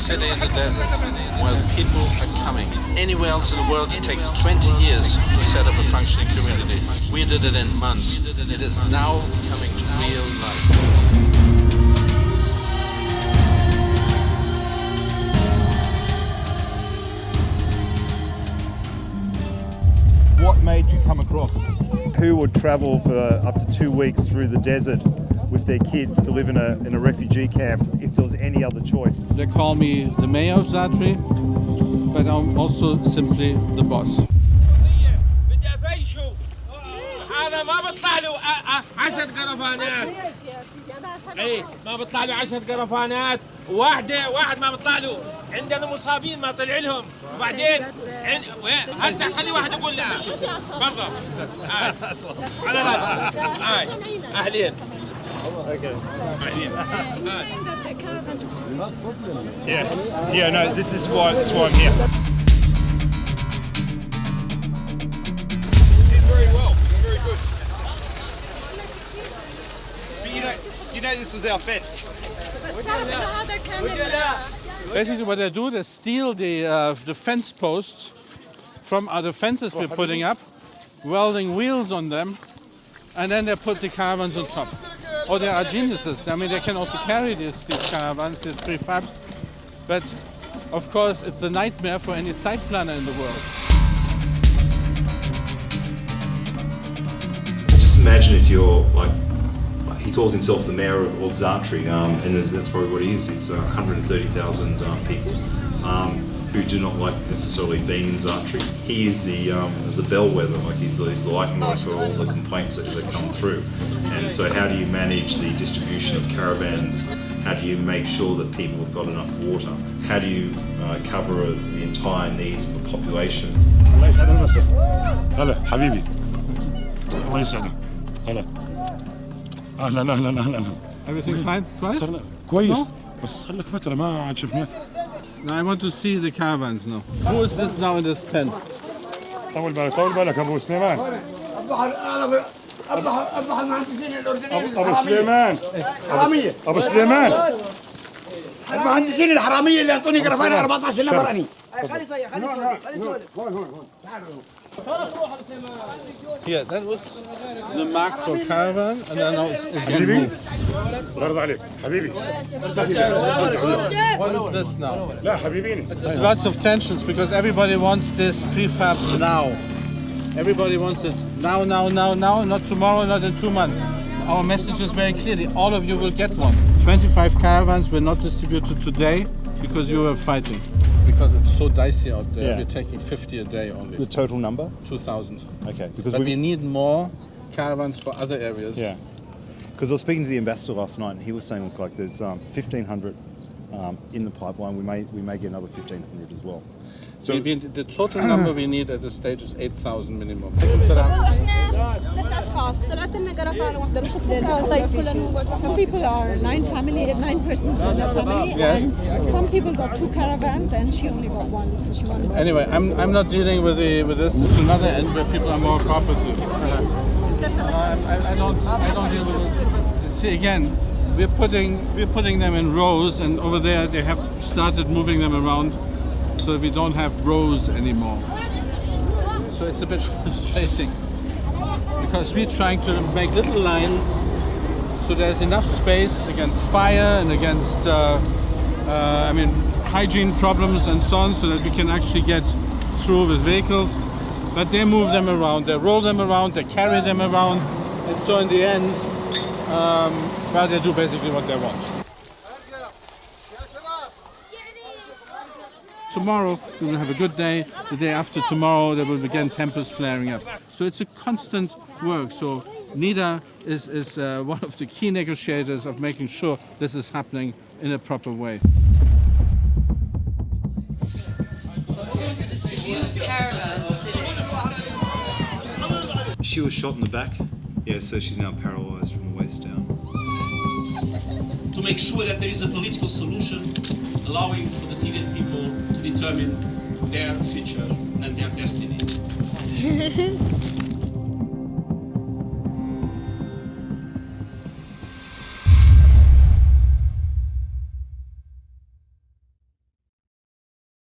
city in the desert where people are coming. Anywhere else in the world it takes 20 years to set up a functioning community. We did it in months. It is now coming to real life. What made you come across? Who would travel for up to 2 weeks through the desert with their kids to live in a refugee camp if there was any other choice? They call me the mayor of Za'atri, but I'm also simply the boss. هذا ما بطلع له 10 كرفانات. اي ما بطلع له 10 كرفانات، واحد ما بطلع له. عندنا مصابين ما طلع لهم، وبعدين هسه خلي واحد يقول لا برضه على راسي. اهلين. Yeah, no, this is why I'm here. Very well, very good. But you know this was our fence. Basically what they do, they steal the fence posts from other fences we're putting up, welding wheels on them, and then they put the caravans on top. Oh, they are geniuses. I mean, they can also carry these caravans, these pre-fabs, but of course it's a nightmare for any site planner in the world. Just imagine if you're like, he calls himself the mayor of Za'atri, and that's probably what he is. He's 130,000 people who do not like necessarily being in Za'atri. He is the bellwether, like he's the lightning rod for all the complaints that come through. And so how do you manage the distribution of caravans? How do you make sure that people have got enough water? How do you cover the entire needs of the population? الله يسعد المساء. هلا حبيبي. الله يسعدك. هلا. اهلا. Everything fine? Twice? كويس. No? بس خليك فترة ما عاد شفناك. Now I want to see the caravans now. Who is this now in this tent? طول بالك ابو سليمان. ابو سليمان. حرامية. ابو سليمان. المهندسين الحرامية اللي يعطوني كرفان 14 نفر اني. خلي سولف. Yeah, that was the mark for caravan, and then now it's again moved. الله يرضى عليك حبيبي. What is this now? لا حبيبيني. There's lots of tensions because everybody wants this prefab now. Everybody wants it now, not tomorrow, not in 2 months. Our message is very clearly, all of you will get one. 25 caravans were not distributed today because you were fighting. Because it's so dicey out there, Yeah. we're taking 50 a day only. The total number? 2,000. Okay. Because But we need more caravans for other areas. Yeah. Because I was speaking to the ambassador last night, and he was saying, look, like there's 1,500 in the pipeline. We may get another 1,500 as well. So The total number we need at this stage is 8,000 minimum. احنا 9 اشخاص طلعت لنا قرفانه واحده مش Some people are 9 persons in a family, Yes. and some people got 2 caravans, and she only got 1, so she wants. Anyway, I'm not dealing with this. It's another end where people are more cooperative. I don't deal with it. See, again, we're putting them in rows, and over there they have started moving them around, so we don't have rows anymore. So it's a bit frustrating because we're trying to make little lines so there's enough space against fire and against hygiene problems and so on, so that we can actually get through with vehicles. But they move them around, they roll them around, they carry them around, and so in the end, they do basically what they want. Tomorrow we will have a good day. The day after tomorrow there will begin tempests flaring up. So it's a constant work. So NIDA is one of the key negotiators of making sure this is happening in a proper way. She was shot in the back. Yeah, so she's now paralysed from the waist down. To make sure that there is a political solution allowing for the Syrian people to determine their future and their destiny.